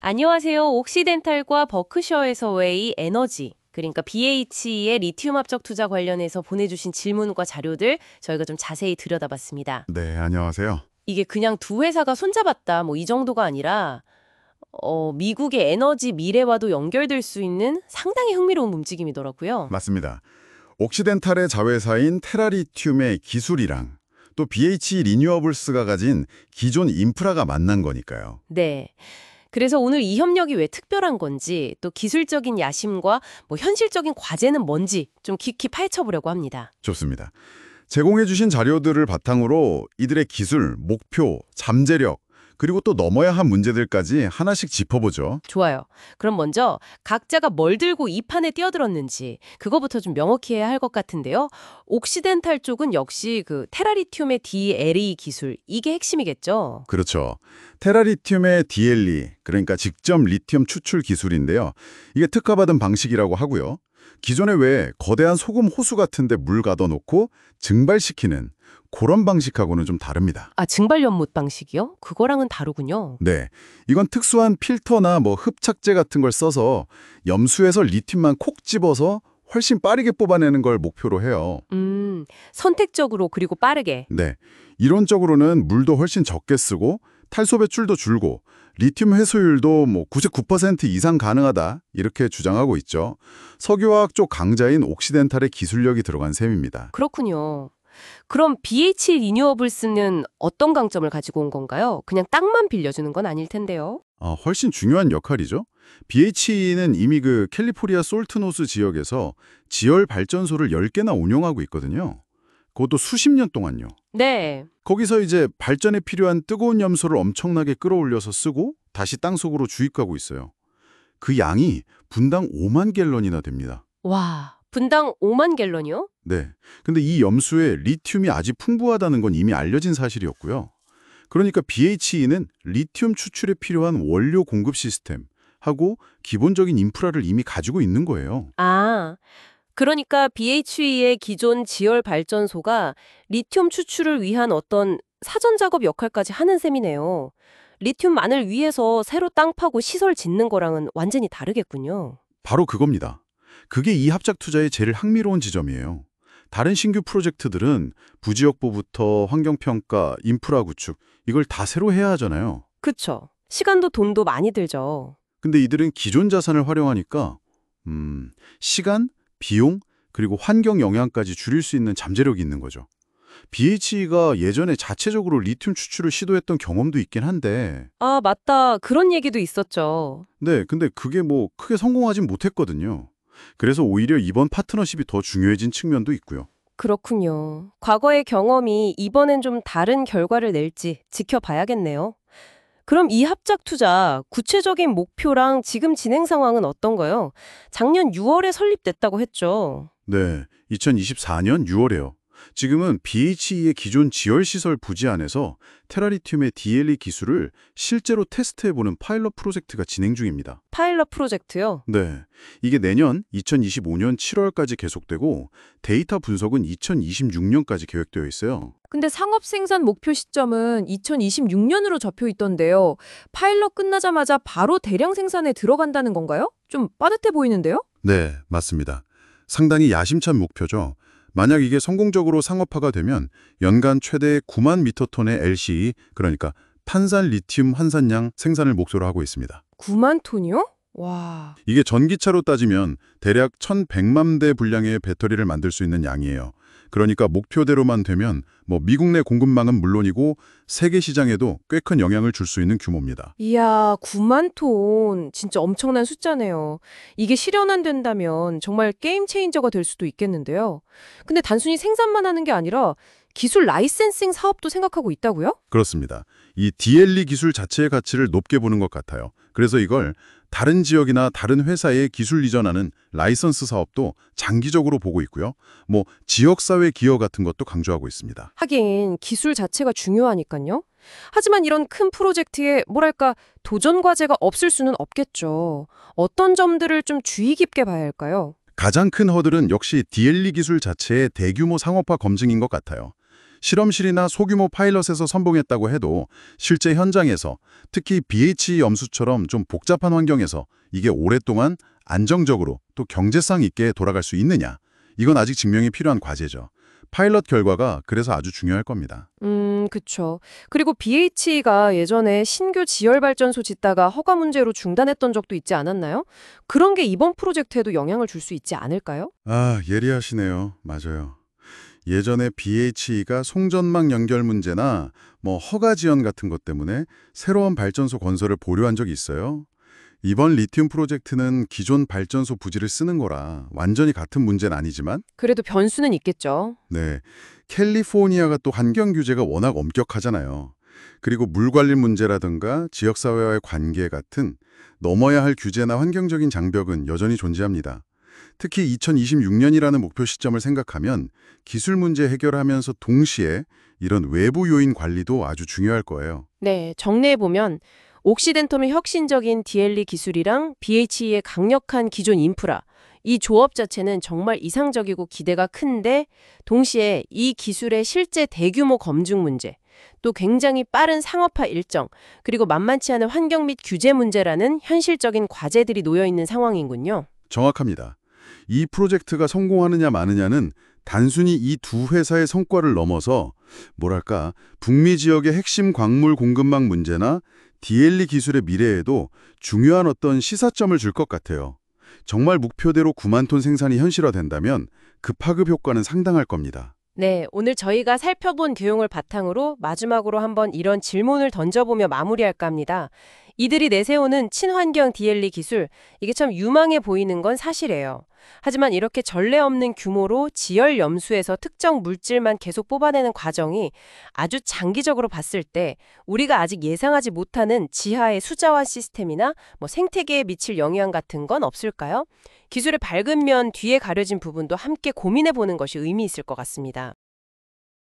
안녕하세요. 옥시덴탈과 버크셔에서 웨이 에너지, 그러니까 BHE의 리튬 합적 투자 관련해서 보내주신 질문과 자료들 저희가 좀 자세히 들여다봤습니다. 네, 안녕하세요. 이게 그냥 두 회사가 손잡았다 뭐 이 정도가 아니라 미국의 에너지 미래와도 연결될 수 있는 상당히 흥미로운 움직임이더라고요. 맞습니다. 옥시덴탈의 자회사인 테라리튬의 기술이랑 또 BH 리뉴어블스가 가진 기존 인프라가 만난 거니까요. 네. 그래서 오늘 이 협력이 왜 특별한 건지, 또 기술적인 야심과 뭐 현실적인 과제는 뭔지 좀 깊이 파헤쳐보려고 합니다. 좋습니다. 제공해 주신 자료들을 바탕으로 이들의 기술, 목표, 잠재력, 그리고 또 넘어야 할 문제들까지 하나씩 짚어보죠. 좋아요. 그럼 먼저 각자가 뭘 들고 이 판에 뛰어들었는지 그거부터 좀 명확히 해야 할 것 같은데요. 옥시덴탈 쪽은 역시 그 테라리튬의 DLE 기술, 이게 핵심이겠죠? 그렇죠. 테라리튬의 DLE, 그러니까 직접 리튬 추출 기술인데요. 이게 특허받은 방식이라고 하고요. 기존에 왜 거대한 소금 호수 같은 데 물 가둬놓고 증발시키는 그런 방식하고는 좀 다릅니다. 아, 증발 연못 방식이요? 그거랑은 다르군요. 네, 이건 특수한 필터나 흡착제 같은 걸 써서 염수에서 리튬만 콕 집어서 훨씬 빠르게 뽑아내는 걸 목표로 해요. 선택적으로 그리고 빠르게. 네, 이론적으로는 물도 훨씬 적게 쓰고 탄소 배출도 줄고 리튬 회수율도 99% 이상 가능하다 이렇게 주장하고 있죠. 석유화학 쪽 강자인 옥시덴탈의 기술력이 들어간 셈입니다. 그렇군요. 그럼 BH 리뉴어블스는 어떤 강점을 가지고 온 건가요? 그냥 땅만 빌려주는 건 아닐 텐데요. 훨씬 중요한 역할이죠. BHE는 이미 그 캘리포니아 솔트노스 지역에서 지열 발전소를 10개나 운영하고 있거든요. 그것도 수십 년 동안요. 네. 거기서 이제 발전에 필요한 뜨거운 염소를 엄청나게 끌어올려서 쓰고 다시 땅속으로 주입하고 있어요. 그 양이 분당 5만 갤런이나 됩니다. 와, 분당 5만 갤런이요? 네. 근데 이 염수에 리튬이 아주 풍부하다는 건 이미 알려진 사실이었고요. 그러니까 BHE는 리튬 추출에 필요한 원료 공급 시스템 하고 기본적인 인프라를 이미 가지고 있는 거예요. 아, 그러니까 BHE의 기존 지열 발전소가 리튬 추출을 위한 어떤 사전 작업 역할까지 하는 셈이네요. 리튬만을 위해서 새로 땅 파고 시설 짓는 거랑은 완전히 다르겠군요. 바로 그겁니다. 그게 이 합작 투자의 제일 흥미로운 지점이에요. 다른 신규 프로젝트들은 부지역부부터 환경평가, 인프라 구축 이걸 다 새로 해야 하잖아요. 그쵸. 시간도 돈도 많이 들죠. 근데 이들은 기존 자산을 활용하니까 시간, 비용, 그리고 환경 영향까지 줄일 수 있는 잠재력이 있는 거죠. BHE가 예전에 자체적으로 리튬 추출을 시도했던 경험도 있긴 한데 아, 맞다. 그런 얘기도 있었죠. 네, 근데 그게 크게 성공하진 못했거든요. 그래서 오히려 이번 파트너십이 더 중요해진 측면도 있고요. 그렇군요. 과거의 경험이 이번엔 좀 다른 결과를 낼지 지켜봐야겠네요. 그럼 이 합작 투자 구체적인 목표랑 지금 진행 상황은 어떤가요? 작년 6월에 설립됐다고 했죠. 네, 2024년 6월에요. 지금은 BHE의 기존 지열시설 부지 안에서 테라리튬의 DLE 기술을 실제로 테스트해보는 파일럿 프로젝트가 진행 중입니다. 파일럿 프로젝트요? 네, 이게 내년 2025년 7월까지 계속되고 데이터 분석은 2026년까지 계획되어 있어요. 근데 상업 생산 목표 시점은 2026년으로 접혀 있던데요. 파일럿 끝나자마자 바로 대량 생산에 들어간다는 건가요? 좀 빠듯해 보이는데요? 네, 맞습니다. 상당히 야심찬 목표죠. 만약 이게 성공적으로 상업화가 되면 연간 최대 9만 미터톤의 LCE, 그러니까 탄산 리튬 환산량 생산을 목표로 하고 있습니다. 9만 톤이요? 와. 이게 전기차로 따지면 대략 1,100만 대 분량의 배터리를 만들 수 있는 양이에요. 그러니까 목표대로만 되면 미국 내 공급망은 물론이고 세계 시장에도 꽤 큰 영향을 줄 수 있는 규모입니다. 이야, 9만 톤. 진짜 엄청난 숫자네요. 이게 실현안 된다면 정말 게임 체인저가 될 수도 있겠는데요. 근데 단순히 생산만 하는 게 아니라 기술 라이센싱 사업도 생각하고 있다고요? 그렇습니다. 이 DLE 기술 자체의 가치를 높게 보는 것 같아요. 그래서 이걸 다른 지역이나 다른 회사에 기술 이전하는 라이선스 사업도 장기적으로 보고 있고요. 지역사회 기여 같은 것도 강조하고 있습니다. 하긴 기술 자체가 중요하니까요. 하지만 이런 큰 프로젝트에 뭐랄까 도전 과제가 없을 수는 없겠죠. 어떤 점들을 좀 주의 깊게 봐야 할까요? 가장 큰 허들은 역시 DLE 기술 자체의 대규모 상업화 검증인 것 같아요. 실험실이나 소규모 파일럿에서 선봉했다고 해도 실제 현장에서 특히 BHE 염수처럼 좀 복잡한 환경에서 이게 오랫동안 안정적으로 또 경제성 있게 돌아갈 수 있느냐? 이건 아직 증명이 필요한 과제죠. 파일럿 결과가 그래서 아주 중요할 겁니다. 그쵸. 그리고 BHE가 예전에 신규 지열발전소 짓다가 허가 문제로 중단했던 적도 있지 않았나요? 그런 게 이번 프로젝트에도 영향을 줄 수 있지 않을까요? 아, 예리하시네요. 맞아요. 예전에 BHE가 송전망 연결 문제나 허가 지연 같은 것 때문에 새로운 발전소 건설을 보류한 적이 있어요. 이번 리튬 프로젝트는 기존 발전소 부지를 쓰는 거라 완전히 같은 문제는 아니지만 그래도 변수는 있겠죠. 네, 캘리포니아가 또 환경 규제가 워낙 엄격하잖아요. 그리고 물 관리 문제라든가 지역사회와의 관계 같은 넘어야 할 규제나 환경적인 장벽은 여전히 존재합니다. 특히 2026년이라는 목표 시점을 생각하면 기술 문제 해결하면서 동시에 이런 외부 요인 관리도 아주 중요할 거예요. 네, 정리해보면 옥시덴텀의 혁신적인 DLE 기술이랑 BHE의 강력한 기존 인프라, 이 조업 자체는 정말 이상적이고 기대가 큰데 동시에 이 기술의 실제 대규모 검증 문제, 또 굉장히 빠른 상업화 일정, 그리고 만만치 않은 환경 및 규제 문제라는 현실적인 과제들이 놓여 있는 상황이군요. 정확합니다. 이 프로젝트가 성공하느냐 마느냐는 단순히 이 두 회사의 성과를 넘어서 뭐랄까 북미 지역의 핵심 광물 공급망 문제나 DLE 기술의 미래에도 중요한 어떤 시사점을 줄 것 같아요. 정말 목표대로 9만 톤 생산이 현실화된다면 그 파급 효과는 상당할 겁니다. 네, 오늘 저희가 살펴본 내용을 바탕으로 마지막으로 한번 이런 질문을 던져보며 마무리할까 합니다. 이들이 내세우는 친환경 DLE 기술, 이게 참 유망해 보이는 건 사실이에요. 하지만 이렇게 전례 없는 규모로 지열 염수에서 특정 물질만 계속 뽑아내는 과정이 아주 장기적으로 봤을 때 우리가 아직 예상하지 못하는 지하의 수자원 시스템이나 생태계에 미칠 영향 같은 건 없을까요? 기술의 밝은 면 뒤에 가려진 부분도 함께 고민해 보는 것이 의미 있을 것 같습니다.